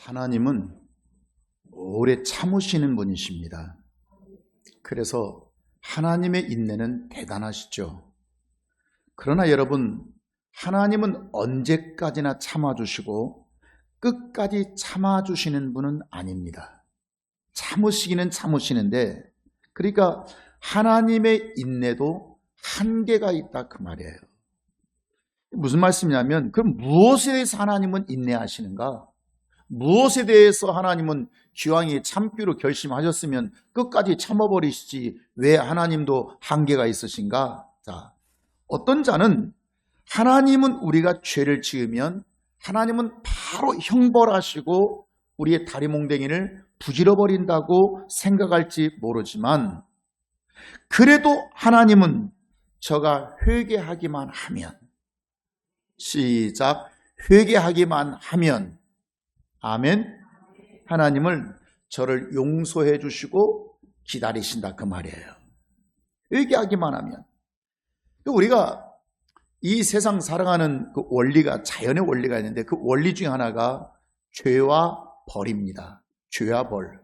하나님은 오래 참으시는 분이십니다. 그래서 하나님의 인내는 대단하시죠. 그러나 여러분, 하나님은 언제까지나 참아주시고 끝까지 참아주시는 분은 아닙니다. 참으시기는 참으시는데, 그러니까 하나님의 인내도 한계가 있다 그 말이에요. 무슨 말씀이냐면, 그럼 무엇에 대해서 하나님은 인내하시는가? 무엇에 대해서 하나님은 기왕에 참기로 결심하셨으면 끝까지 참아버리시지 왜 하나님도 한계가 있으신가? 자, 어떤 자는 하나님은 우리가 죄를 지으면 하나님은 바로 형벌하시고 우리의 다리몽댕이를 부질러버린다고 생각할지 모르지만, 그래도 하나님은 저가 회개하기만 하면, 시작, 회개하기만 하면, 아멘, 하나님을 저를 용서해 주시고 기다리신다 그 말이에요. 회개하기만 하면. 우리가 이 세상 살아가는 그 원리가, 자연의 원리가 있는데 그 원리 중에 하나가 죄와 벌입니다. 죄와 벌.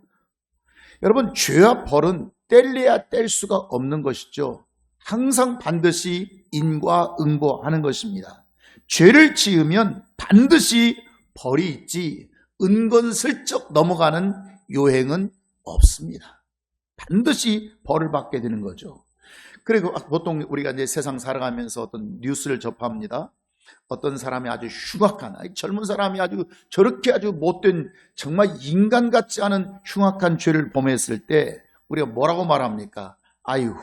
여러분, 죄와 벌은 뗄래야 뗄 수가 없는 것이죠. 항상 반드시 인과응보하는 것입니다. 죄를 지으면 반드시 벌이 있지 은근슬쩍 넘어가는 요행은 없습니다. 반드시 벌을 받게 되는 거죠. 그리고 보통 우리가 이제 세상 살아가면서 어떤 뉴스를 접합니다. 어떤 사람이 아주 흉악한, 젊은 사람이 아주 저렇게 아주 못된, 정말 인간 같지 않은 흉악한 죄를 범했을 때 우리가 뭐라고 말합니까? 아유,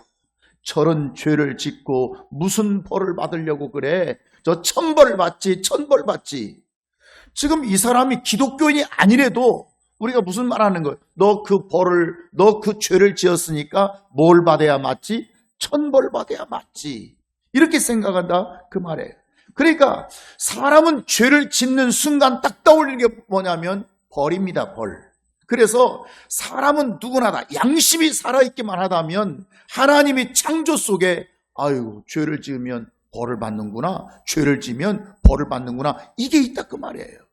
저런 죄를 짓고 무슨 벌을 받으려고 그래? 저 천벌 받지, 천벌 받지. 지금 이 사람이 기독교인이 아니래도 우리가 무슨 말 하는 거예요? 너 그 죄를 지었으니까 뭘 받아야 맞지? 천벌 받아야 맞지. 이렇게 생각한다 그 말이에요. 그러니까 사람은 죄를 짓는 순간 딱 떠올리는 게 뭐냐면 벌입니다, 벌. 그래서 사람은 누구나 다 양심이 살아있기만 하다면 하나님이 창조 속에 아유, 죄를 지으면 벌을 받는구나, 죄를 지으면 벌을 받는구나, 이게 있다 그 말이에요.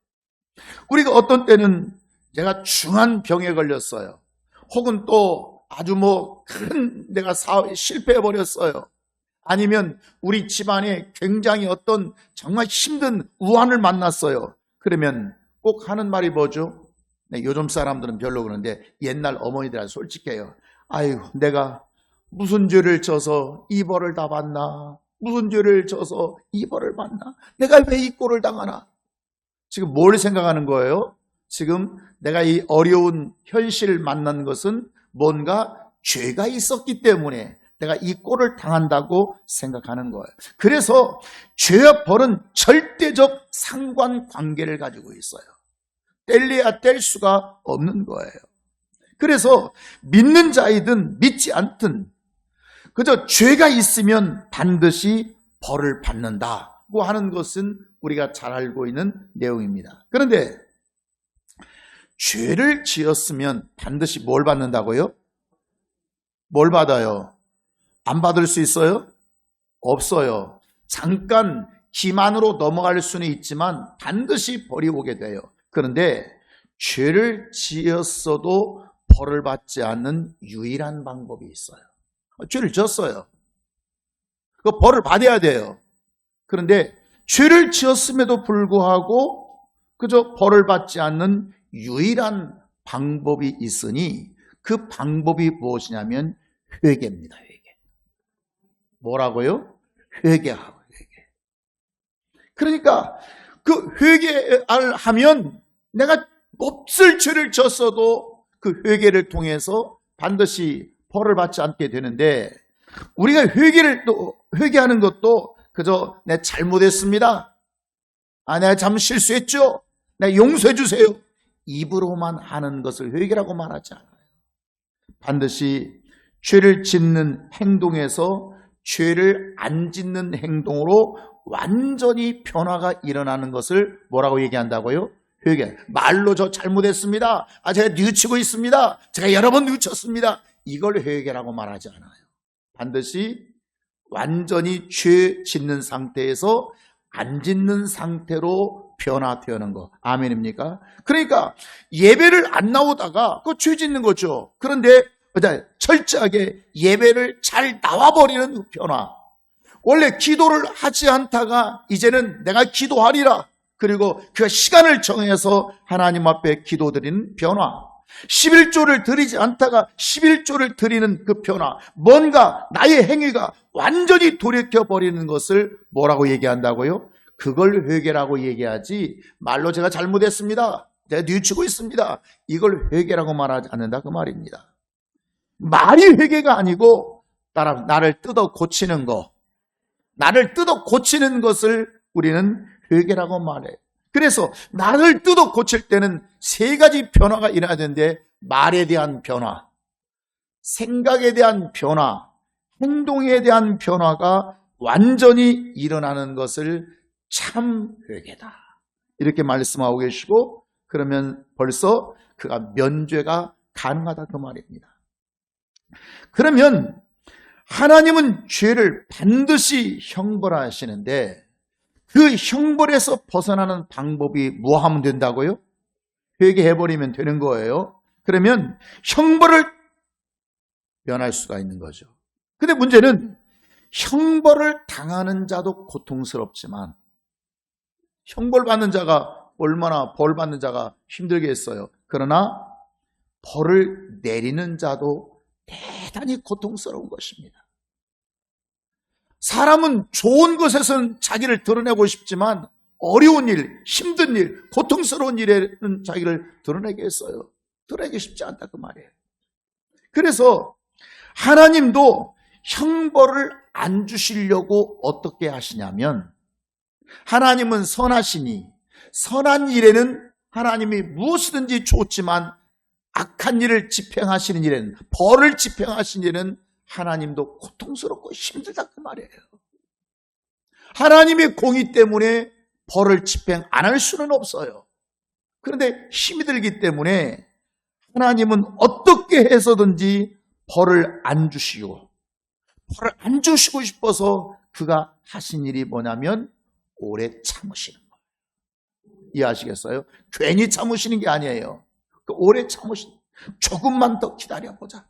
우리가 어떤 때는 제가 중한 병에 걸렸어요. 혹은 또 아주 큰 내가 사업에 실패해버렸어요. 아니면 우리 집안에 굉장히 어떤 정말 힘든 우환을 만났어요. 그러면 꼭 하는 말이 뭐죠? 요즘 사람들은 별로 그러는데 옛날 어머니들은 솔직해요. 아유, 내가 무슨 죄를 져서 이 벌을 다 받나? 무슨 죄를 져서 이 벌을 받나? 내가 왜 이 꼴을 당하나? 지금 뭘 생각하는 거예요? 지금 내가 이 어려운 현실을 만난 것은 뭔가 죄가 있었기 때문에 내가 이 꼴을 당한다고 생각하는 거예요. 그래서 죄와 벌은 절대적 상관관계를 가지고 있어요. 뗄래야 뗄 수가 없는 거예요. 그래서 믿는 자이든 믿지 않든 그저 죄가 있으면 반드시 벌을 받는다고 하는 것은 우리가 잘 알고 있는 내용입니다. 그런데 죄를 지었으면 반드시 뭘 받는다고요? 뭘 받아요? 안 받을 수 있어요? 없어요. 잠깐 기만으로 넘어갈 수는 있지만 반드시 벌이 오게 돼요. 그런데 죄를 지었어도 벌을 받지 않는 유일한 방법이 있어요. 죄를 지었어요. 그 벌을 받아야 돼요. 그런데 죄를 지었음에도 불구하고 그저 벌을 받지 않는 유일한 방법이 있으니 그 방법이 무엇이냐면 회개입니다. 회개. 뭐라고요? 회개하고 회개. 그러니까 그 회개를 하면 내가 몹쓸 죄를 졌어도 그 회개를 통해서 반드시 벌을 받지 않게 되는데, 우리가 회개하는 것도 그저 내 잘못했습니다. 내가 참 실수했죠. 내가 용서해 주세요. 입으로만 하는 것을 회개라고 말하지 않아요. 반드시 죄를 짓는 행동에서 죄를 안 짓는 행동으로 완전히 변화가 일어나는 것을 뭐라고 얘기한다고요? 회개. 말로 저 잘못했습니다. 제가 뉘우치고 있습니다. 제가 여러 번 뉘우쳤습니다. 이걸 회개라고 말하지 않아요. 반드시 완전히 죄 짓는 상태에서 안 짓는 상태로 변화되는 거. 아멘입니까? 그러니까 예배를 안 나오다가 그 죄 짓는 거죠. 그런데 철저하게 예배를 잘 나와버리는 그 변화. 원래 기도를 하지 않다가 이제는 내가 기도하리라. 그리고 그 시간을 정해서 하나님 앞에 기도드리는 변화. 11조를 드리지 않다가 11조를 드리는 그 변화. 뭔가 나의 행위가 완전히 돌이켜버리는 것을 뭐라고 얘기한다고요? 그걸 회개라고 얘기하지, 말로 제가 잘못했습니다, 제가 뉘우치고 있습니다, 이걸 회개라고 말하지 않는다 그 말입니다. 말이 회개가 아니고 나를 뜯어 고치는 거, 나를 뜯어 고치는 것을 우리는 회개라고 말해요. 그래서 나를 뜯어 고칠 때는 세 가지 변화가 일어나야 되는데, 말에 대한 변화, 생각에 대한 변화, 행동에 대한 변화가 완전히 일어나는 것을 참 회개다, 이렇게 말씀하고 계시고, 그러면 벌써 그가 면죄가 가능하다 그 말입니다. 그러면 하나님은 죄를 반드시 형벌하시는데, 그 형벌에서 벗어나는 방법이 뭐 하면 된다고요? 회개해버리면 되는 거예요. 그러면 형벌을 면할 수가 있는 거죠. 근데 문제는 형벌을 당하는 자도 고통스럽지만, 형벌 받는 자가 얼마나 벌 받는 자가 힘들겠어요. 그러나 벌을 내리는 자도 대단히 고통스러운 것입니다. 사람은 좋은 것에서는 자기를 드러내고 싶지만 어려운 일, 힘든 일, 고통스러운 일에는 자기를 드러내겠어요. 드러내기 쉽지 않다 그 말이에요. 그래서 하나님도 형벌을 안 주시려고 어떻게 하시냐면, 하나님은 선하시니 선한 일에는 하나님이 무엇이든지 좋지만 악한 일을 집행하시는 일에는, 벌을 집행하시는 일에는 하나님도 고통스럽고 힘들다 그 말이에요. 하나님의 공의 때문에 벌을 집행 안 할 수는 없어요. 그런데 힘이 들기 때문에 하나님은 어떻게 해서든지 벌을 안 주시고, 벌을 안 주시고 싶어서 그가 하신 일이 뭐냐면 오래 참으시는 거예요. 이해하시겠어요? 괜히 참으시는 게 아니에요. 오래 참으시는, 조금만 더 기다려보자.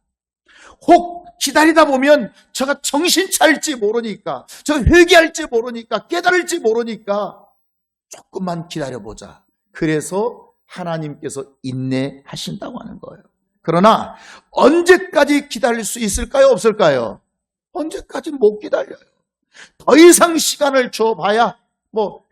혹 기다리다 보면 저가 정신 차릴지 모르니까, 저가 회개할지 모르니까, 깨달을지 모르니까 조금만 기다려보자. 그래서 하나님께서 인내하신다고 하는 거예요. 그러나 언제까지 기다릴 수 있을까요? 없을까요? 언제까지 못 기다려요. 더 이상 시간을 줘봐야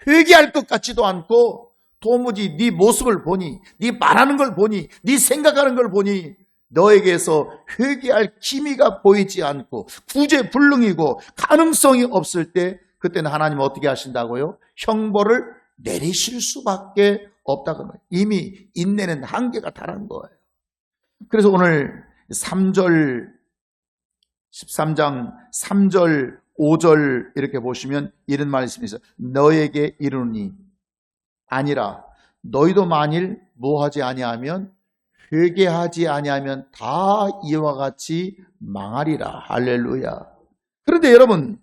회개할 것 같지도 않고, 도무지 네 모습을 보니, 네 말하는 걸 보니, 네 생각하는 걸 보니 너에게서 회개할 기미가 보이지 않고 구제불능이고 가능성이 없을 때, 그때는 하나님은 어떻게 하신다고요? 형벌을 내리실 수밖에 없다고 말해요. 이미 인내는 한계가 달한 거예요. 그래서 오늘 3절 13장 3절 5절 이렇게 보시면 이런 말씀이 있어요. 너에게 이르노니 아니라 너희도 만일 뭐하지 아니하면, 회개하지 아니하면 다 이와 같이 망하리라. 할렐루야. 그런데 여러분,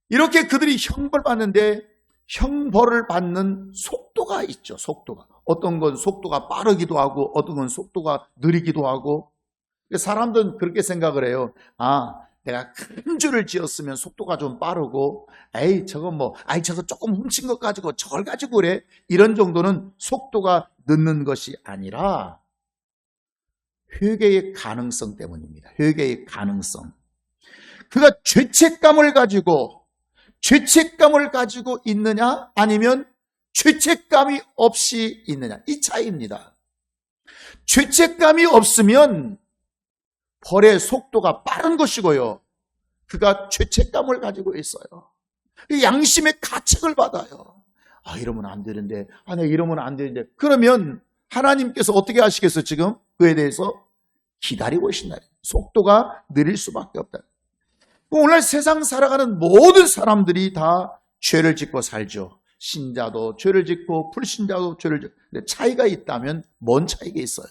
이렇게 그들이 형벌 받는데 형벌을 받는 속도가 있죠. 속도가. 어떤 건 속도가 빠르기도 하고 어떤 건 속도가 느리기도 하고. 사람들은 그렇게 생각을 해요. 내가 큰 죄를 지었으면 속도가 좀 빠르고, 저거 조금 훔친 것 가지고 저걸 가지고 그래, 이런 정도는 속도가 늦는 것이 아니라 회개의 가능성 때문입니다. 회개의 가능성. 그가 죄책감을 가지고 있느냐 아니면 죄책감이 없이 있느냐, 이 차이입니다. 죄책감이 없으면 벌의 속도가 빠른 것이고요, 그가 죄책감을 가지고 있어요. 양심의 가책을 받아요. 이러면 안 되는데, 내가 이러면 안 되는데. 그러면 하나님께서 어떻게 하시겠어요? 지금 그에 대해서 기다리고 계신다. 속도가 느릴 수밖에 없다. 오늘 세상 살아가는 모든 사람들이 다 죄를 짓고 살죠. 신자도 죄를 짓고 불신자도 죄를 짓고. 근데 차이가 있다면 뭔 차이가 있어요?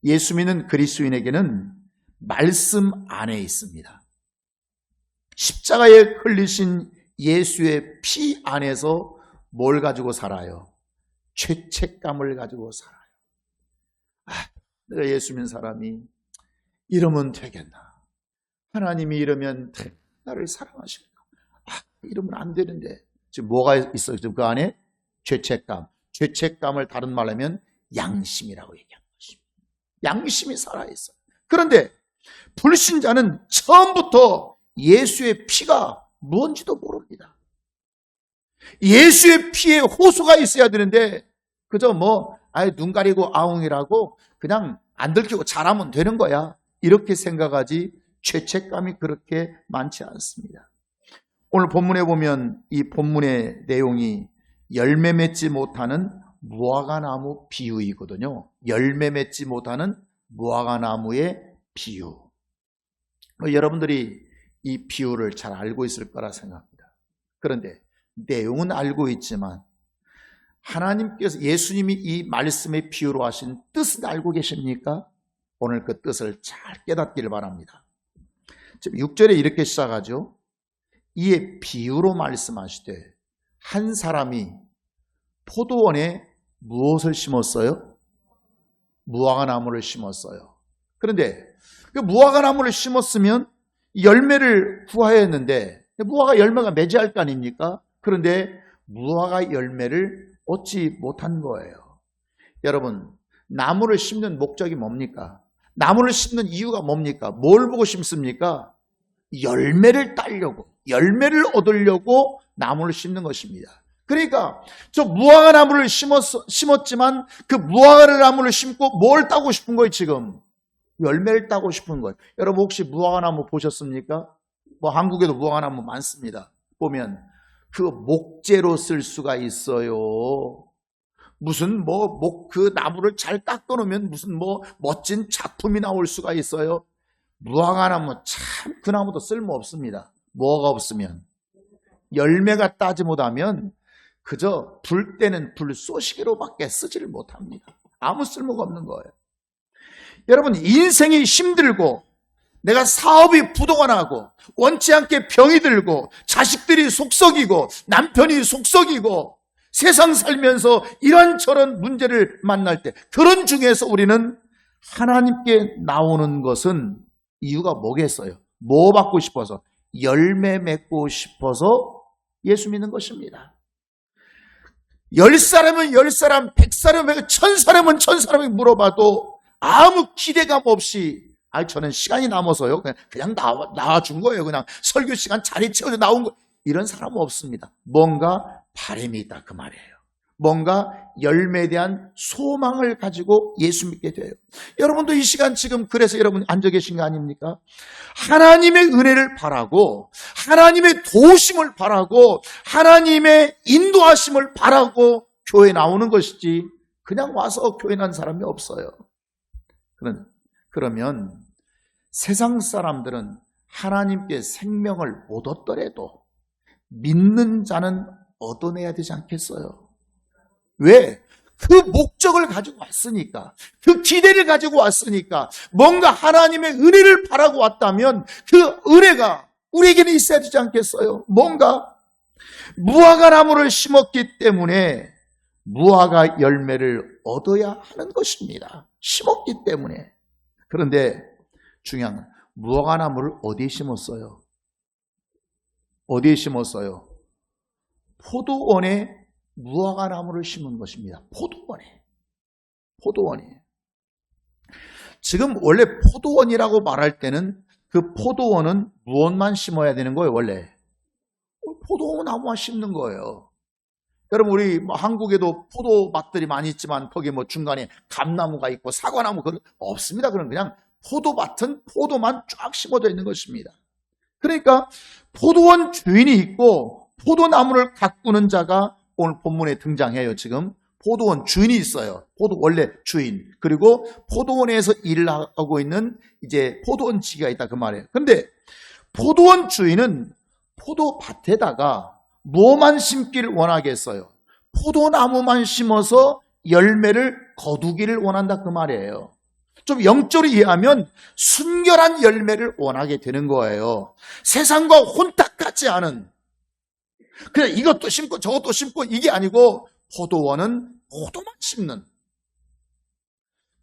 예수 믿는 그리스도인에게는 말씀 안에 있습니다. 십자가에 흘리신 예수의 피 안에서 뭘 가지고 살아요? 죄책감을 가지고 살아요. 내가 예수 믿는 사람이 이러면 되겠나? 하나님이 이러면 나를 사랑하실까? 이러면 안 되는데. 지금 뭐가 있어요? 지금 그 안에 죄책감. 죄책감을 다른 말로 하면 양심이라고 얘기하는 것입니다. 양심이 살아있어요. 그런데 불신자는 처음부터 예수의 피가 뭔지도 모릅니다. 예수의 피에 호소가 있어야 되는데 그저 눈 가리고 아웅이라고 그냥 안 들키고 잘하면 되는 거야. 이렇게 생각하지 죄책감이 그렇게 많지 않습니다. 오늘 본문에 보면 이 본문의 내용이 열매 맺지 못하는 무화과나무 비유이거든요. 열매 맺지 못하는 무화과나무의 비유. 여러분들이 이 비유를 잘 알고 있을 거라 생각합니다. 그런데 내용은 알고 있지만 하나님께서 예수님이 이 말씀의 비유로 하신 뜻을 알고 계십니까? 오늘 그 뜻을 잘 깨닫기를 바랍니다. 지금 6절에 이렇게 시작하죠. 이에 비유로 말씀하시되 한 사람이 포도원에 무엇을 심었어요? 무화과나무를 심었어요. 그런데 그 무화과나무를 심었으면 열매를 구해야 했는데 무화과 열매가 맺어야 할 거 아닙니까? 그런데 무화과 열매를 얻지 못한 거예요. 여러분, 나무를 심는 목적이 뭡니까? 나무를 심는 이유가 뭡니까? 뭘 보고 심습니까? 열매를 따려고, 열매를 얻으려고 나무를 심는 것입니다. 그러니까 저 무화과 나무를 심었지만 그 무화과 나무를 심고 뭘 따고 싶은 거예요 지금? 열매를 따고 싶은 거예요. 여러분 혹시 무화과 나무 보셨습니까? 한국에도 무화과 나무 많습니다. 보면 그 목재로 쓸 수가 있어요. 무슨 그 나무를 잘 깎아 놓으면 무슨 멋진 작품이 나올 수가 있어요. 무화과 나무 참 그 나무도 쓸모 없습니다. 뭐가 없으면 열매가 따지 못하면 그저 불 때는 불쏘시개로밖에 쓰지를 못합니다. 아무 쓸모가 없는 거예요. 여러분 인생이 힘들고 내가 사업이 부도가 나고 원치 않게 병이 들고 자식들이 속썩이고 남편이 속썩이고 세상 살면서 이런저런 문제를 만날 때 그런 중에서 우리는 하나님께 나오는 것은 이유가 뭐겠어요? 뭐 받고 싶어서? 열매 맺고 싶어서 예수 믿는 것입니다. 10사람은 10사람, 100사람은 1000사람은 1000사람이 물어봐도 아무 기대감 없이 저는 시간이 남아서요. 그냥 나와준 거예요. 그냥 설교 시간 자리 채워서 나온 거. 이런 사람은 없습니다. 뭔가 바람이 있다 그 말이에요. 뭔가 열매에 대한 소망을 가지고 예수 믿게 돼요. 여러분도 이 시간 지금 그래서 여러분 앉아 계신 거 아닙니까? 하나님의 은혜를 바라고 하나님의 도우심을 바라고 하나님의 인도하심을 바라고 교회 나오는 것이지 그냥 와서 교회 난 사람이 없어요. 그러면 세상 사람들은 하나님께 생명을 못 얻더라도 믿는 자는 얻어내야 되지 않겠어요? 왜? 그 목적을 가지고 왔으니까, 그 기대를 가지고 왔으니까, 뭔가 하나님의 은혜를 바라고 왔다면 그 은혜가 우리에게는 있어야 되지 않겠어요? 뭔가 무화과 나무를 심었기 때문에 무화과 열매를 얻어야 하는 것입니다. 심었기 때문에. 그런데 중요한 건 무화과 나무를 어디에 심었어요? 어디에 심었어요? 포도원에 무화과 나무를 심은 것입니다. 포도원에. 지금 원래 포도원이라고 말할 때는 그 포도원은 무엇만 심어야 되는 거예요, 원래? 포도나무만 심는 거예요. 여러분, 우리 한국에도 포도밭들이 많이 있지만 거기 중간에 감나무가 있고 사과나무 그런 없습니다. 그냥 포도밭은 포도만 쫙 심어져 있는 것입니다. 그러니까 포도원 주인이 있고 포도나무를 가꾸는 자가 오늘 본문에 등장해요. 지금 포도원 주인이 있어요. 원래 주인. 그리고 포도원에서 일을 하고 있는 이제 포도원지기가 있다 그 말이에요. 근데 포도원 주인은 포도밭에다가 뭐만 심기를 원하겠어요? 포도나무만 심어서 열매를 거두기를 원한다 그 말이에요. 좀 영적으로 이해하면 순결한 열매를 원하게 되는 거예요. 세상과 혼탁하지 않은 그냥 이것도 심고 저것도 심고 이게 아니고 포도원은 포도만 심는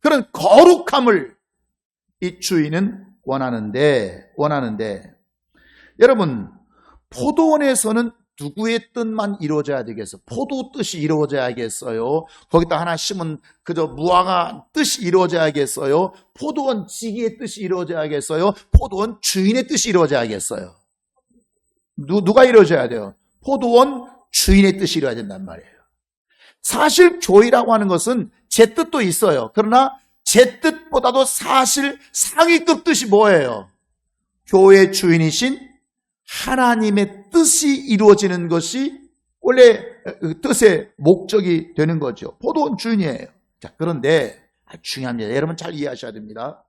그런 거룩함을 이 주인은 원하는데 여러분, 포도원에서는 누구의 뜻만 이루어져야 되겠어요? 포도 뜻이 이루어져야겠어요? 거기다 하나 심은 그저 무화과 뜻이 이루어져야겠어요? 포도원 지기의 뜻이 이루어져야겠어요? 포도원 주인의 뜻이 이루어져야겠어요? 누가 이루어져야 돼요? 포도원 주인의 뜻이 이루어야 된단 말이에요. 사실 교회라고 하는 것은 제 뜻도 있어요. 그러나 제 뜻보다도 사실 상위급 뜻이 뭐예요? 교회 주인이신 하나님의 뜻이 이루어지는 것이 원래 뜻의 목적이 되는 거죠. 포도원 주인이에요. 자, 그런데 중요합니다. 여러분 잘 이해하셔야 됩니다.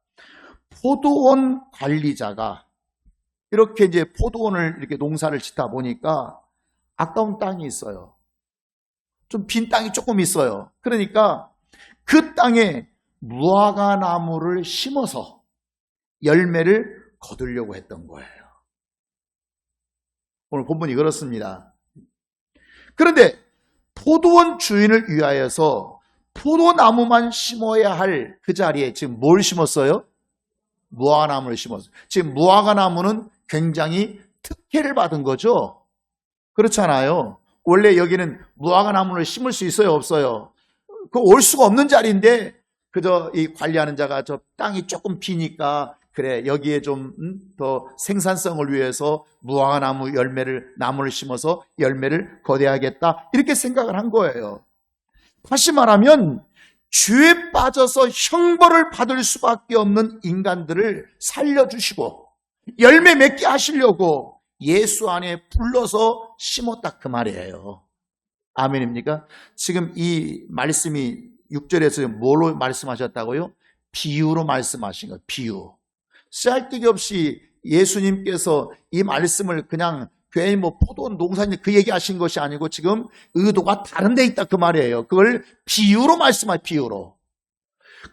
포도원 관리자가 이렇게 이제 포도원을 이렇게 농사를 짓다 보니까 아까운 땅이 있어요. 좀 빈 땅이 조금 있어요. 그러니까 그 땅에 무화과 나무를 심어서 열매를 거두려고 했던 거예요. 오늘 본문이 그렇습니다. 그런데 포도원 주인을 위하여서 포도나무만 심어야 할 그 자리에 지금 뭘 심었어요? 무화과나무를 심었어요. 지금 무화과나무는 굉장히 특혜를 받은 거죠. 그렇잖아요. 원래 여기는 무화과나무를 심을 수 있어요, 없어요? 그 올 수가 없는 자리인데 그저 이 관리하는 자가 저 땅이 조금 비니까 그래 여기에 좀 더 생산성을 위해서 무화과나무 나무를 심어서 열매를 거둬야겠다 이렇게 생각을 한 거예요. 다시 말하면 죄에 빠져서 형벌을 받을 수밖에 없는 인간들을 살려주시고 열매 맺게 하시려고 예수 안에 불러서 심었다 그 말이에요. 아멘입니까? 지금 이 말씀이 6절에서 뭘로 말씀하셨다고요? 비유로 말씀하신 거예요. 비유. 쓸데기 없이 예수님께서 이 말씀을 그냥 괜히 포도원 농사님 그 얘기하신 것이 아니고 지금 의도가 다른 데 있다 그 말이에요. 그걸 비유로 말씀하세요. 비유로.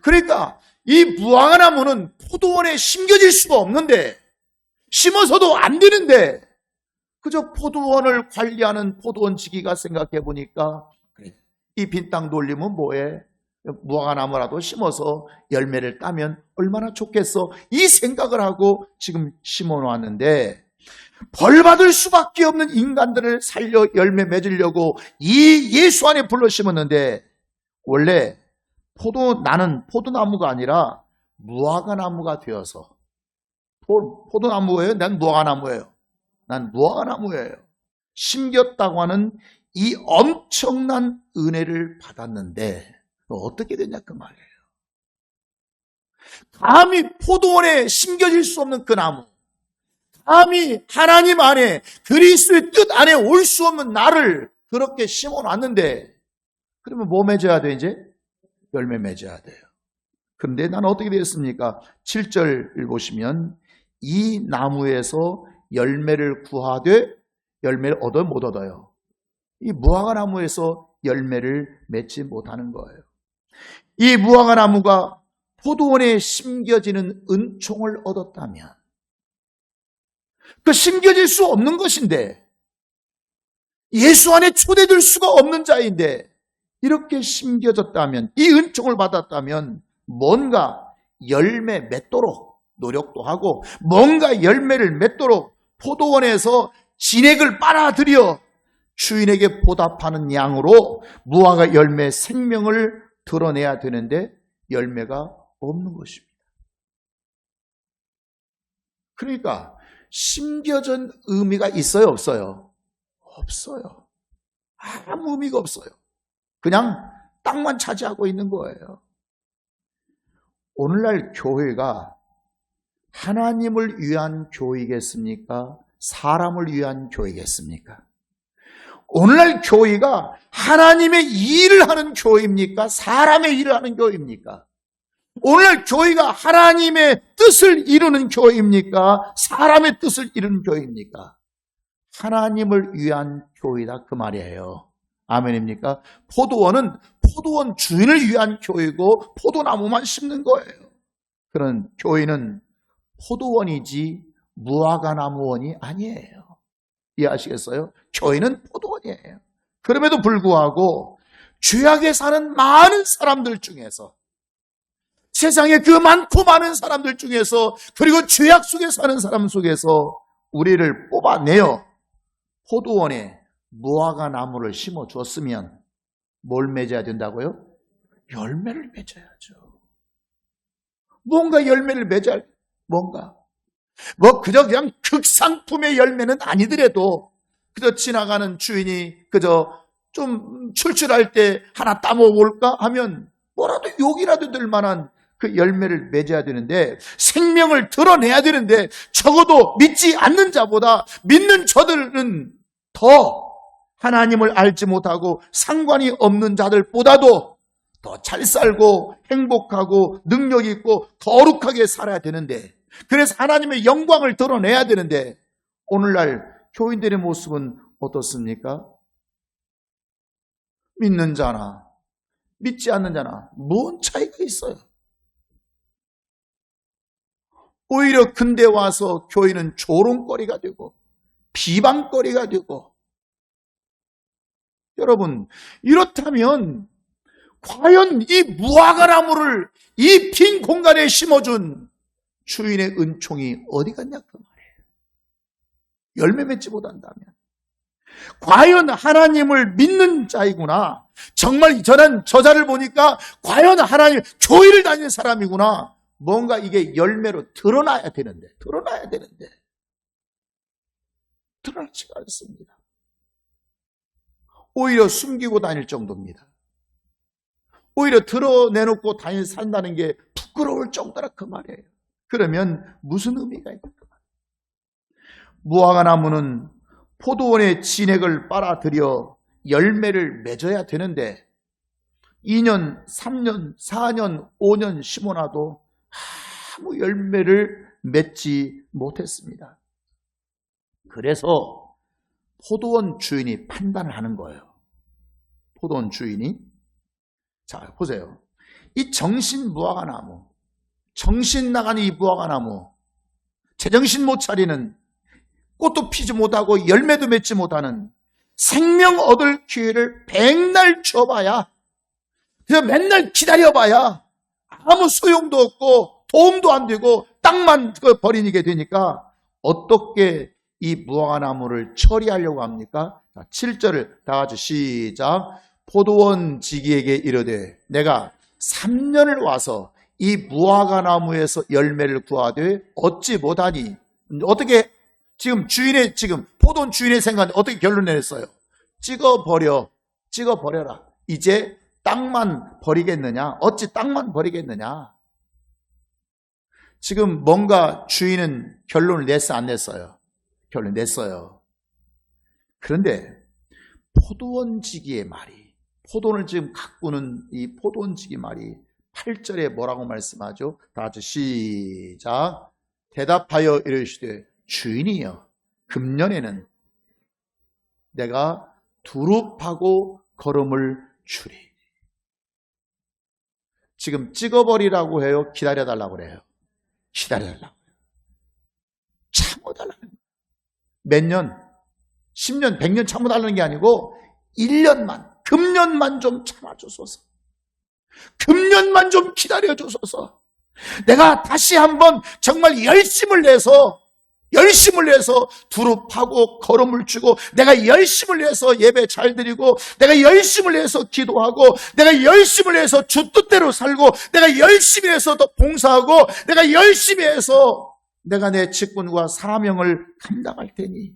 그러니까 이 무화과나무는 포도원에 심겨질 수가 없는데 심어서도 안 되는데 그저 포도원을 관리하는 포도원 지기가 생각해 보니까 이 빈 땅 돌리면 뭐해? 무화과나무라도 심어서 열매를 따면 얼마나 좋겠어? 이 생각을 하고 지금 심어놓았는데 벌 받을 수밖에 없는 인간들을 살려 열매 맺으려고 이 예수 안에 불러 심었는데 원래 나는 포도나무가 아니라 무화과나무가 되어서 포도나무예요? 난 무화과나무예요. 난 무화과나무예요. 심겼다고 하는 이 엄청난 은혜를 받았는데 어떻게 되냐 그 말이에요. 감히 포도원에 심겨질 수 없는 그 나무, 감히 하나님 안에 그리스도의 뜻 안에 올 수 없는 나를 그렇게 심어놨는데 그러면 뭐 맺어야 돼 이제? 열매 맺어야 돼요. 그런데 나는 어떻게 되었습니까? 7절을 보시면 이 나무에서 열매를 구하되 열매를 얻어 못 얻어요. 이 무화과나무에서 열매를 맺지 못하는 거예요. 이 무화과나무가 포도원에 심겨지는 은총을 얻었다면 그 심겨질 수 없는 것인데 예수 안에 초대될 수가 없는 자인데 이렇게 심겨졌다면 이 은총을 받았다면 뭔가 열매 맺도록 노력도 하고 뭔가 열매를 맺도록 포도원에서 진액을 빨아들여 주인에게 보답하는 양으로 무화과 열매 생명을 드러내야 되는데 열매가 없는 것입니다. 그러니까 심겨진 의미가 있어요, 없어요? 없어요. 아무 의미가 없어요. 그냥 땅만 차지하고 있는 거예요. 오늘날 교회가 하나님을 위한 교회겠습니까? 사람을 위한 교회겠습니까? 오늘날 교회가 하나님의 일을 하는 교회입니까? 사람의 일을 하는 교회입니까? 오늘날 교회가 하나님의 뜻을 이루는 교회입니까? 사람의 뜻을 이루는 교회입니까? 하나님을 위한 교회다 그 말이에요. 아멘입니까? 포도원은 포도원 주인을 위한 교회고 포도나무만 심는 거예요. 그런 교회는 포도원이지 무화과나무원이 아니에요. 이해하시겠어요? 교회는 포도원이에요. 그럼에도 불구하고 죄악에 사는 많은 사람들 중에서, 세상에 그 많고 많은 사람들 중에서, 그리고 죄악 속에 사는 사람 속에서 우리를 뽑아내어 포도원에 무화과 나무를 심어 줬으면 뭘 맺어야 된다고요? 열매를 맺어야죠. 뭔가 열매를 맺어야, 뭔가. 그저 그냥 극상품의 열매는 아니더라도, 그저 지나가는 주인이 그저 좀 출출할 때 하나 따먹어볼까 하면 뭐라도 욕이라도 들 만한 그 열매를 맺어야 되는데, 생명을 드러내야 되는데, 적어도 믿지 않는 자보다 믿는 저들은 더 하나님을 알지 못하고 상관이 없는 자들보다도 더 잘 살고 행복하고 능력 있고 거룩하게 살아야 되는데, 그래서 하나님의 영광을 드러내야 되는데, 오늘날 교인들의 모습은 어떻습니까? 믿는 자나 믿지 않는 자나 뭔 차이가 있어요? 오히려 근대 와서 교인은 조롱거리가 되고 비방거리가 되고, 여러분, 이렇다면 과연 이 무화과 나무를 이 빈 공간에 심어준 주인의 은총이 어디 갔냐 그 말이에요. 열매 맺지 못한다면 과연 하나님을 믿는 자이구나, 정말 저는 저자를 보니까 과연 하나님 교회를 다니는 사람이구나, 뭔가 이게 열매로 드러나야 되는데 드러나지가 않습니다. 오히려 숨기고 다닐 정도입니다. 오히려 드러내놓고 산다는 게 부끄러울 정도라 그 말이에요. 그러면 무슨 의미가 있는 그 말이에요? 무화과 나무는 포도원의 진액을 빨아들여 열매를 맺어야 되는데 2년, 3년, 4년, 5년 심어놔도 아무 열매를 맺지 못했습니다. 그래서 포도원 주인이 판단을 하는 거예요. 포도원 주인이, 자 보세요, 이 정신 무화과 나무, 정신 나간 이 무화과 나무, 제정신 못 차리는, 꽃도 피지 못하고 열매도 맺지 못하는, 생명 얻을 기회를 백날 줘봐야, 그냥 맨날 기다려봐야 아무 소용도 없고 도움도 안 되고 땅만 버리게 되니까 어떻게 이 무화과 나무를 처리하려고 합니까? 7절을 다 같이 시작. 포도원 지기에게 이르되 내가 3년을 와서 이 무화과 나무에서 열매를 구하되 얻지 못하니, 어떻게 지금 포도원 주인의 생각은 어떻게 결론 내렸어요? 찍어버려라. 이제 땅만 버리겠느냐? 어찌 땅만 버리겠느냐? 지금 뭔가 주인은 결론을 냈어, 안 냈어요? 결론 냈어요. 그런데 포도원지기의 말이, 포도원을 지금 가꾸는 이 포도원지기 말이 8절에 뭐라고 말씀하죠? 다 같이 시작. 대답하여 이르시되 주인이여, 금년에는 내가 두릅하고 거름을 주리. 지금 찍어버리라고 해요? 기다려달라고 그래요? 기다려달라고 해요. 참아달라는 거예요. 몇 년, 10년, 100년 참아달라는 게 아니고 1년만, 금년만 좀 참아주소서. 금년만 좀 기다려주소서. 내가 다시 한번 정말 열심을 내서 두릅하고 거름을 주고, 내가 열심을 내서 예배 잘 드리고, 내가 열심을 내서 기도하고, 내가 열심을 해서 주 뜻대로 살고, 내가 열심히 해서 더 봉사하고, 내가 열심히 해서 내가 내 직분과 사명을 감당할 테니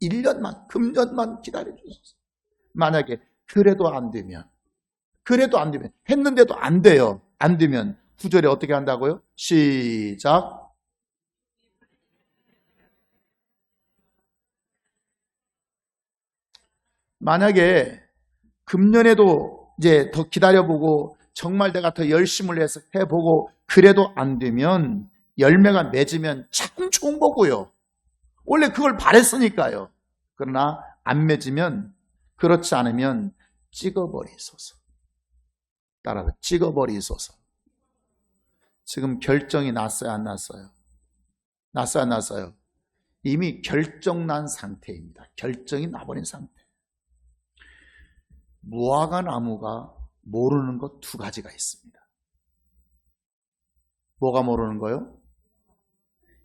1년만, 금년만 기다려주소서. 만약에 그래도 안 되면, 했는데도 안 돼요. 안 되면 9절에 어떻게 한다고요? 시작. 만약에 금년에도 이제 더 기다려보고 정말 내가 더 열심을 해서 해보고 그래도 안 되면, 열매가 맺으면 참 좋은 거고요. 원래 그걸 바랬으니까요. 그러나 안 맺으면, 그렇지 않으면 찍어버리소서. 따라서 찍어버리소서. 지금 결정이 났어요, 안 났어요? 났어요, 안 났어요? 이미 결정난 상태입니다. 결정이 나버린 상태. 무화과 나무가 모르는 것 두 가지가 있습니다. 뭐가 모르는 거요?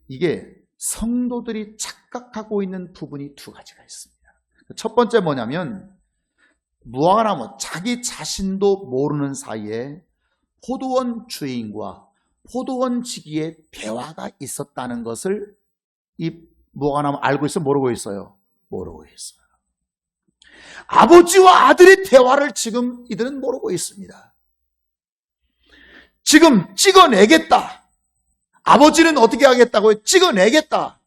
이게 성도들이 착각하고 있는 부분이 두 가지가 있습니다. 첫 번째 뭐냐면 무화과 나무 자기 자신도 모르는 사이에 포도원 주인과 포도원 지기의 대화가 있었다는 것을 이 무화과 나무 알고 있어? 모르고 있어요? 모르고 있어요. 아버지와 아들의 대화를 지금 이들은 모르고 있습니다. 지금 찍어내겠다. 아버지는 어떻게 하겠다고요? 찍어내겠다.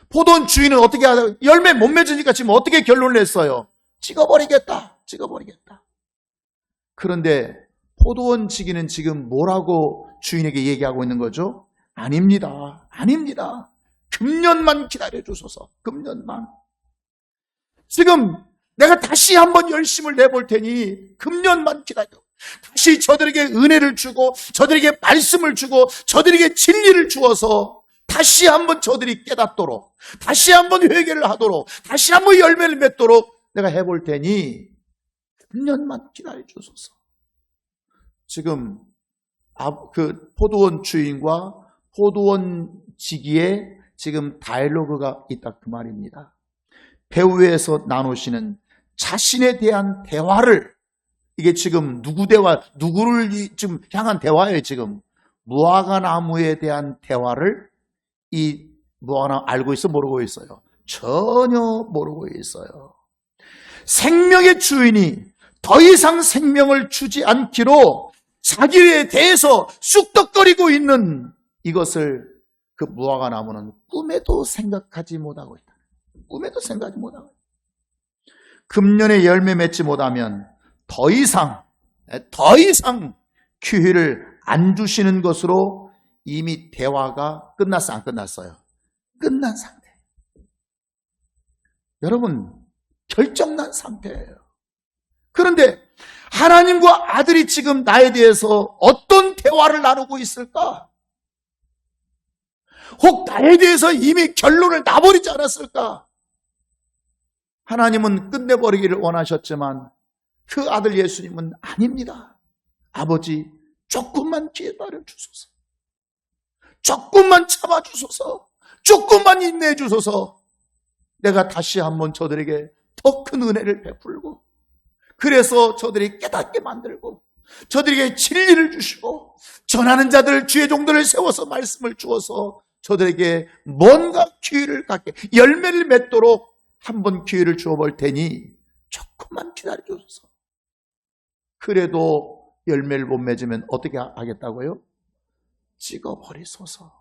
포도원 주인은 어떻게 하겠다. 열매 못 맺으니까 지금 어떻게 결론을 냈어요? 찍어버리겠다. 찍어버리겠다. 그런데 포도원 지기는 지금 뭐라고 주인에게 얘기하고 있는 거죠? 아닙니다. 아닙니다. 금년만 기다려주소서. 금년만. 지금 내가 다시 한번 열심을 내볼 테니 금년만 기다려. 다시 저들에게 은혜를 주고 저들에게 말씀을 주고 저들에게 진리를 주어서 다시 한번 저들이 깨닫도록 다시 한번 회개를 하도록 다시 한번 열매를 맺도록 내가 해볼 테니 금년만 기다려 주소서. 지금 그 포도원 주인과 포도원 지기에 지금 다이alo그가 있다 그 말입니다. 배후에서 나누시는 자신에 대한 대화를 이게 지금 누구 대화, 누구를 지금 향한 대화예요, 지금. 무화과 나무에 대한 대화를 이 무화과 나무 알고 있어, 모르고 있어요? 전혀 모르고 있어요. 생명의 주인이 더 이상 생명을 주지 않기로 자기에 대해서 쑥덕거리고 있는 이것을 그 무화과 나무는 꿈에도 생각하지 못하고 있다. 꿈에도 생각하지 못하고 있다. 금년에 열매 맺지 못하면 더 이상 기회를 안 주시는 것으로 이미 대화가 끝났어, 안 끝났어요? 끝난 상태. 여러분, 결정난 상태예요. 그런데 하나님과 아들이 지금 나에 대해서 어떤 대화를 나누고 있을까? 혹 나에 대해서 이미 결론을 나버리지 않았을까? 하나님은 끝내버리기를 원하셨지만 그 아들 예수님은 아닙니다. 아버지, 조금만 기다려 주소서. 조금만 참아 주소서. 조금만 인내해 주소서. 내가 다시 한번 저들에게 더 큰 은혜를 베풀고 그래서 저들이 깨닫게 만들고 저들에게 진리를 주시고 전하는 자들 주의 종들을 세워서 말씀을 주어서 저들에게 뭔가 기회를 갖게 열매를 맺도록 한번 기회를 주어볼 테니 조금만 기다려 주소서. 그래도 열매를 못 맺으면 어떻게 하겠다고요? 찍어버리소서.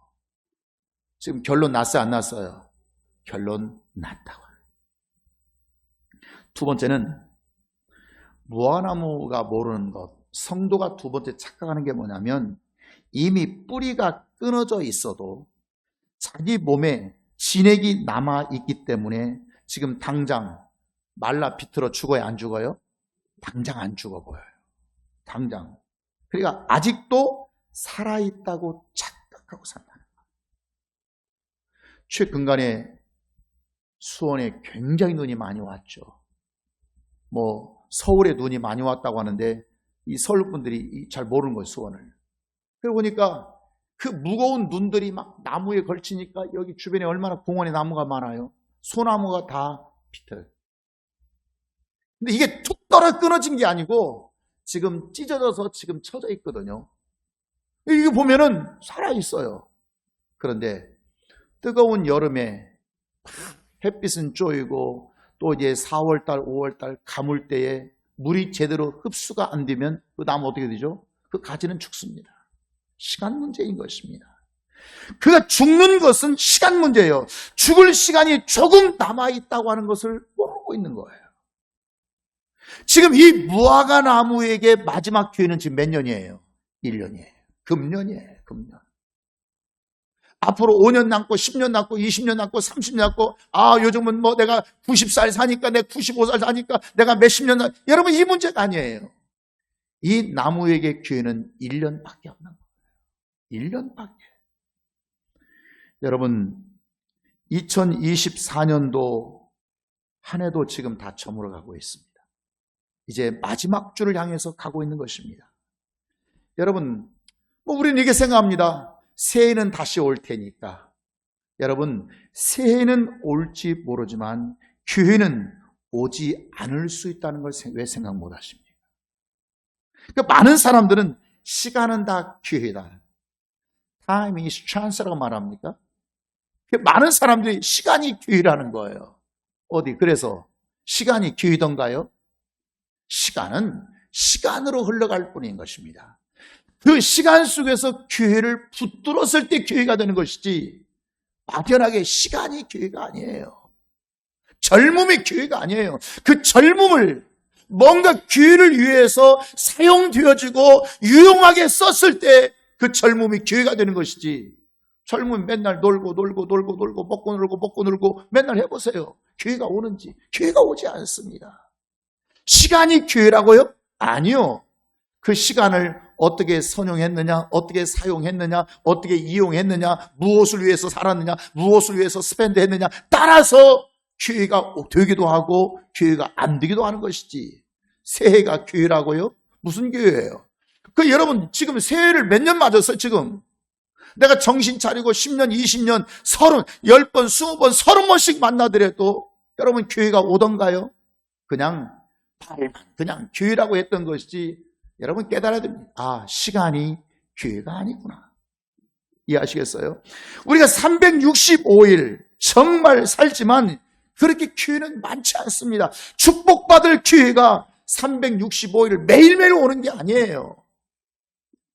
지금 결론 났어요, 안 났어요? 결론 났다고. 두 번째는 무화과나무가 모르는 것, 성도가 두 번째 착각하는 게 뭐냐면 이미 뿌리가 끊어져 있어도 자기 몸에 진액이 남아있기 때문에 지금 당장 말라 비틀어 죽어야 안 죽어요? 당장 안 죽어 보여요. 당장. 그러니까 아직도 살아있다고 착각하고 산다는 거예요. 최근간에 수원에 굉장히 눈이 많이 왔죠. 서울에 눈이 많이 왔다고 하는데 이 서울 분들이 잘 모르는 거예요, 수원을. 그러고 보니까 그 무거운 눈들이 막 나무에 걸치니까 여기 주변에 얼마나 공원에 나무가 많아요. 소나무가 다 비틀어요. 근데 이게 툭 떨어 끊어진 게 아니고 지금 찢어져서 지금 쳐져 있거든요. 이거 보면은 살아있어요. 그런데 뜨거운 여름에 햇빛은 쪼이고 또 이제 4월달, 5월달 가물 때에 물이 제대로 흡수가 안 되면 그 나무 어떻게 되죠? 그 가지는 죽습니다. 시간 문제인 것입니다. 그가 죽는 것은 시간 문제예요. 죽을 시간이 조금 남아있다고 하는 것을 모르고 있는 거예요. 지금 이 무화과 나무에게 마지막 기회는 지금 몇 년이에요? 1년이에요. 금년이에요. 금년. 앞으로 5년 남고 10년 남고 20년 남고 30년 남고 요즘은 내가 90살 사니까 내가 95살 사니까 내가 몇십 년 여러분 이 문제가 아니에요. 이 나무에게 기회는 1년밖에 없는 거예요. 1년밖에. 여러분 2024년도 한 해도 지금 다 저물어 가고 있습니다. 이제 마지막 주를 향해서 가고 있는 것입니다. 여러분, 우리는 이렇게 생각합니다. 새해는 다시 올 테니까. 여러분, 새해는 올지 모르지만 교회는 오지 않을 수 있다는 걸 왜 생각 못 하십니까? 그러니까 많은 사람들은 시간은 다 기회다. Time is chance라고 말합니까? 많은 사람들이 시간이 기회라는 거예요. 어디 그래서 시간이 기회던가요? 시간은 시간으로 흘러갈 뿐인 것입니다. 그 시간 속에서 기회를 붙들었을 때 기회가 되는 것이지 막연하게 시간이 기회가 아니에요. 젊음이 기회가 아니에요. 그 젊음을 뭔가 기회를 위해서 사용되어지고 유용하게 썼을 때 그 젊음이 기회가 되는 것이지, 젊으면 맨날 놀고 먹고 놀고 맨날 해보세요. 기회가 오는지. 기회가 오지 않습니다. 시간이 기회라고요? 아니요. 그 시간을 어떻게 선용했느냐, 어떻게 사용했느냐, 어떻게 이용했느냐, 무엇을 위해서 살았느냐, 무엇을 위해서 스펜드했느냐 따라서 기회가 되기도 하고 기회가 안 되기도 하는 것이지, 새해가 기회라고요? 무슨 기회예요? 여러분 지금 새해를 몇 년 맞았어요? 지금 내가 정신 차리고 10년, 20년, 30, 10번, 20번, 30번씩 만나더라도 여러분 기회가 오던가요? 그냥 기회라고 했던 것이지, 여러분 깨달아야 됩니다. 아, 시간이 기회가 아니구나. 이해하시겠어요? 우리가 365일 정말 살지만 그렇게 기회는 많지 않습니다. 축복받을 기회가 365일 매일매일 오는 게 아니에요.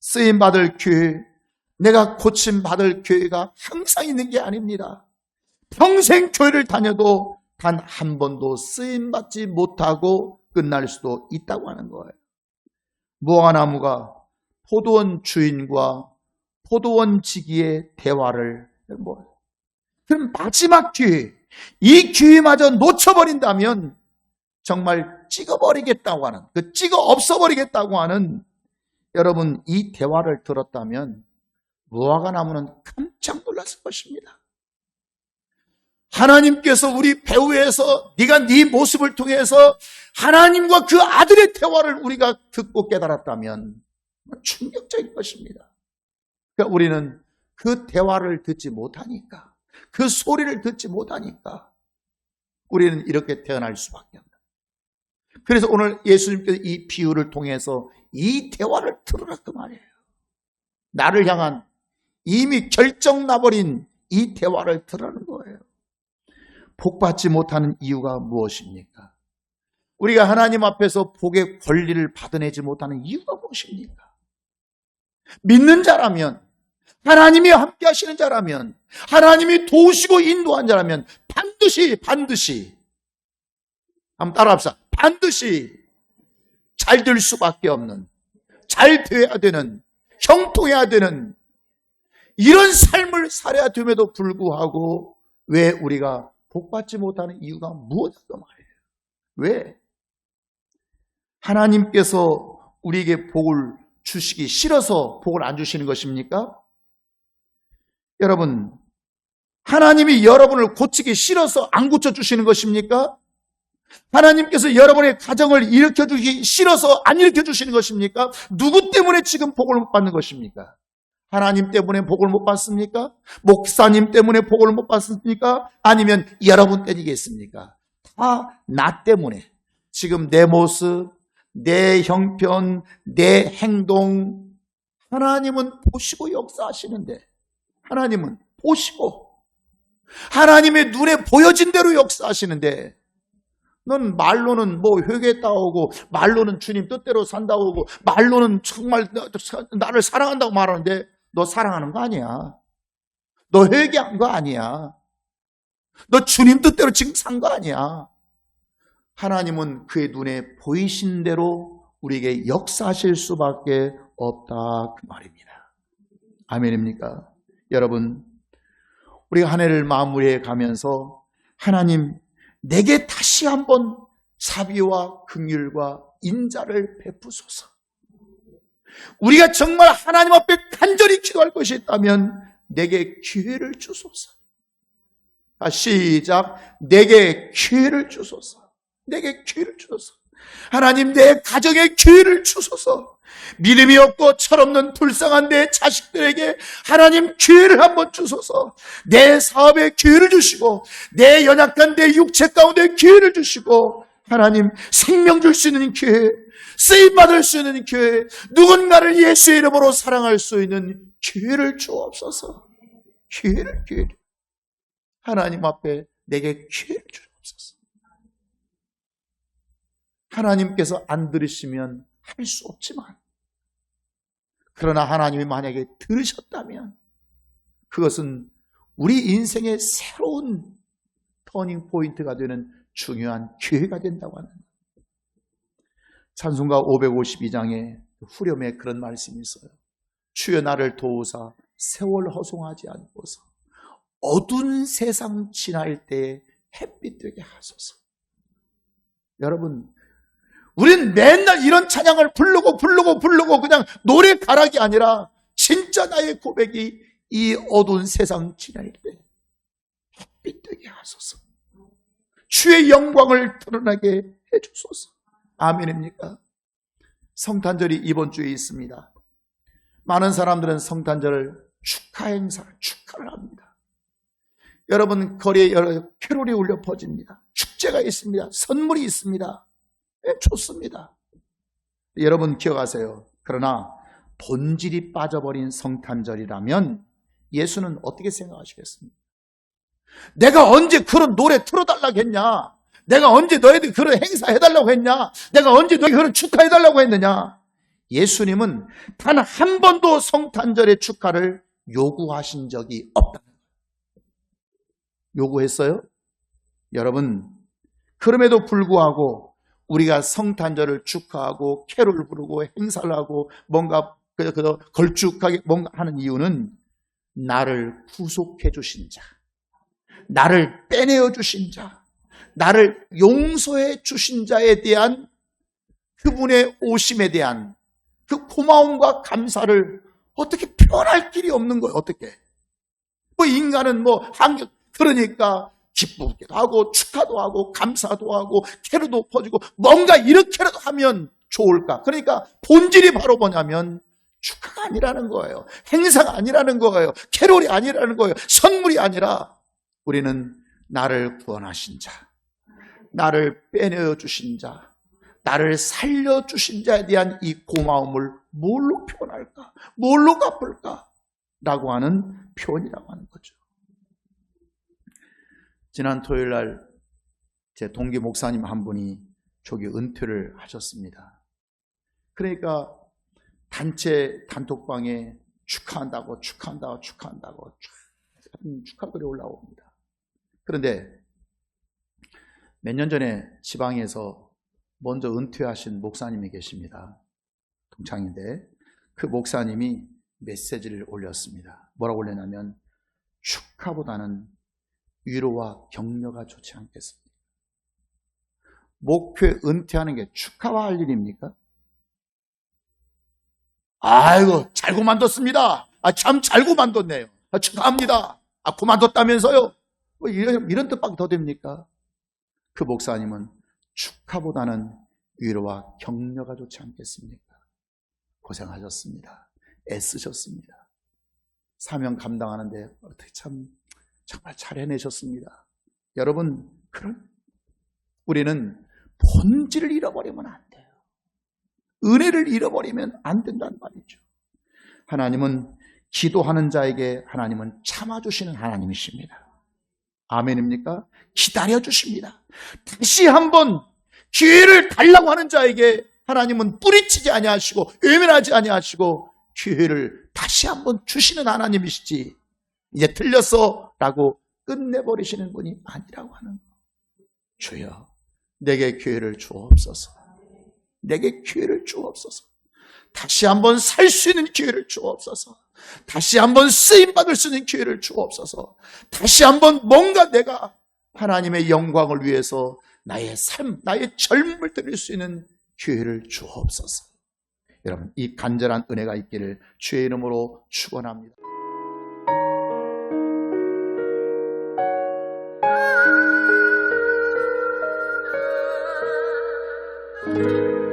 쓰임받을 기회, 내가 고침받을 기회가 항상 있는 게 아닙니다. 평생 교회를 다녀도 단 한 번도 쓰임받지 못하고 끝날 수도 있다고 하는 거예요. 무화과나무가 포도원 주인과 포도원 지기의 대화를, 그럼 마지막 기회, 이 기회마저 놓쳐버린다면 정말 찍어버리겠다고 하는, 찍어 없어버리겠다고 하는, 여러분 이 대화를 들었다면 무화과나무는 깜짝 놀랐을 것입니다. 하나님께서 우리 배후에서 네가 네 모습을 통해서 하나님과 그 아들의 대화를 우리가 듣고 깨달았다면 충격적일 것입니다. 그러니까 우리는 그 대화를 듣지 못하니까, 그 소리를 듣지 못하니까 우리는 이렇게 태어날 수밖에 없다. 그래서 오늘 예수님께서 이 비유를 통해서 이 대화를 들으라 그 말이에요. 나를 향한 이미 결정 나버린 이 대화를 들으라는 거예요. 복받지 못하는 이유가 무엇입니까? 우리가 하나님 앞에서 복의 권리를 받아내지 못하는 이유가 무엇입니까? 믿는 자라면, 하나님이 함께 하시는 자라면, 하나님이 도우시고 인도한 자라면 반드시 한번 따라합시다. 반드시 잘 될 수밖에 없는, 잘 돼야 되는, 형통해야 되는 이런 삶을 살아야 됨에도 불구하고 왜 우리가 복받지 못하는 이유가 무엇이란 말이에요? 왜? 하나님께서 우리에게 복을 주시기 싫어서 복을 안 주시는 것입니까? 여러분, 하나님이 여러분을 고치기 싫어서 안 고쳐주시는 것입니까? 하나님께서 여러분의 가정을 일으켜주기 싫어서 안 일으켜주시는 것입니까? 누구 때문에 지금 복을 못 받는 것입니까? 하나님 때문에 복을 못 받습니까? 목사님 때문에 복을 못 받습니까? 아니면 여러분 때문이겠습니까? 다 나 때문에 지금 내 모습, 내 형편, 내 행동, 하나님은 보시고 역사하시는데, 하나님은 보시고 하나님의 눈에 보여진 대로 역사하시는데, 넌 말로는 회개했다고 하고, 말로는 주님 뜻대로 산다고 하고, 말로는 정말 나를 사랑한다고 말하는데 너 사랑하는 거 아니야. 너 회개한 거 아니야. 너 주님 뜻대로 지금 산 거 아니야. 하나님은 그의 눈에 보이신 대로 우리에게 역사하실 수밖에 없다 그 말입니다. 아멘입니까? 여러분, 우리가 한 해를 마무리해 가면서 하나님 내게 다시 한번 자비와 긍휼과 인자를 베푸소서. 우리가 정말 하나님 앞에 간절히 기도할 것이 있다면 내게 기회를 주소서. 시작. 내게 기회를 주소서. 내게 기회를 주소서. 하나님, 내 가정에 기회를 주소서. 믿음이 없고 철없는 불쌍한 내 자식들에게 하나님 기회를 한번 주소서. 내 사업에 기회를 주시고, 내 연약한 내 육체 가운데 기회를 주시고, 하나님 생명 줄 수 있는 기회, 쓰임받을 수 있는 기회, 누군가를 예수의 이름으로 사랑할 수 있는 기회를 주옵소서. 기회를. 하나님 앞에 내게 기회를 주옵소서. 하나님께서 안 들으시면 할 수 없지만, 그러나 하나님이 만약에 들으셨다면 그것은 우리 인생의 새로운 터닝 포인트가 되는 중요한 기회가 된다고 합니다. 찬송가 552장에 후렴에 그런 말씀이 있어요. 주여 나를 도우사 세월 허송하지 않고서 어두운 세상 지날 때에 햇빛 되게 하소서. 여러분, 우린 맨날 이런 찬양을 부르고 그냥 노래 가락이 아니라 진짜 나의 고백이 이 어두운 세상 지날 때 햇빛 되게 하소서. 주의 영광을 드러나게 해주소서. 아멘입니까? 성탄절이 이번 주에 있습니다. 많은 사람들은 성탄절 축하 행사를 축하를 합니다. 여러분, 거리에 여러 캐롤이 울려 퍼집니다. 축제가 있습니다. 선물이 있습니다. 네, 좋습니다. 여러분 기억하세요. 그러나 본질이 빠져버린 성탄절이라면 예수는 어떻게 생각하시겠습니까? 내가 언제 그런 노래 틀어달라고 했냐? 내가 언제 너희들 그런 행사 해달라고 했냐? 내가 언제 너희 그런 축하해달라고 했느냐? 예수님은 단 한 번도 성탄절의 축하를 요구하신 적이 없다. 요구했어요? 여러분, 그럼에도 불구하고 우리가 성탄절을 축하하고 캐롤을 부르고 행사를 하고 뭔가 걸쭉하게 뭔가 하는 이유는 나를 구속해 주신 자, 나를 빼내어 주신 자, 나를 용서해 주신 자에 대한 그분의 오심에 대한 그 고마움과 감사를 어떻게 표현할 길이 없는 거예요. 어떻게? 인간은 그러니까 기쁘기도 하고 축하도 하고 감사도 하고 캐롤도 퍼지고 뭔가 이렇게라도 하면 좋을까? 그러니까 본질이 바로 뭐냐면 축하가 아니라는 거예요. 행사가 아니라는 거예요. 캐롤이 아니라는 거예요. 선물이 아니라 우리는 나를 구원하신 자, 나를 빼내어 주신 자, 나를 살려주신 자에 대한 이 고마움을 뭘로 표현할까? 뭘로 갚을까? 라고 하는 표현이라고 하는 거죠. 지난 토요일 날 제 동기 목사님 한 분이 조기 은퇴를 하셨습니다. 그러니까 단체 단톡방에 축하한다고 축하글이 올라옵니다. 그런데 몇 년 전에 지방에서 먼저 은퇴하신 목사님이 계십니다. 동창인데 그 목사님이 메시지를 올렸습니다. 뭐라고 올렸냐면 축하보다는 위로와 격려가 좋지 않겠습니까? 목회 은퇴하는 게 축하와 할 일입니까? 아이고 잘 그만뒀습니다. 참 잘 그만뒀네요. 축하합니다. 그만뒀다면서요? 이런 뜻밖에 더 됩니까? 그 목사님은 축하보다는 위로와 격려가 좋지 않겠습니까? 고생하셨습니다. 애쓰셨습니다. 사명 감당하는데 어떻게 정말 잘 해내셨습니다. 여러분, 우리는 본질을 잃어버리면 안 돼요. 은혜를 잃어버리면 안 된다는 말이죠. 하나님은 기도하는 자에게 하나님은 참아주시는 하나님이십니다. 아멘입니까? 기다려주십니다. 다시 한번 기회를 달라고 하는 자에게 하나님은 뿌리치지 아니하시고 외면하지 아니하시고 기회를 다시 한번 주시는 하나님이시지 이제 틀렸어 라고 끝내버리시는 분이 아니라고 하는 거. 주여 내게 기회를 주옵소서. 내게 기회를 주옵소서. 다시 한번 살 수 있는 기회를 주옵소서. 다시 한번 쓰임받을 수 있는 기회를 주옵소서. 다시 한번 뭔가 내가 하나님의 영광을 위해서 나의 삶, 나의 젊음을 드릴 수 있는 기회를 주옵소서. 여러분, 이 간절한 은혜가 있기를 주의 이름으로 축원합니다. 주시옵소서.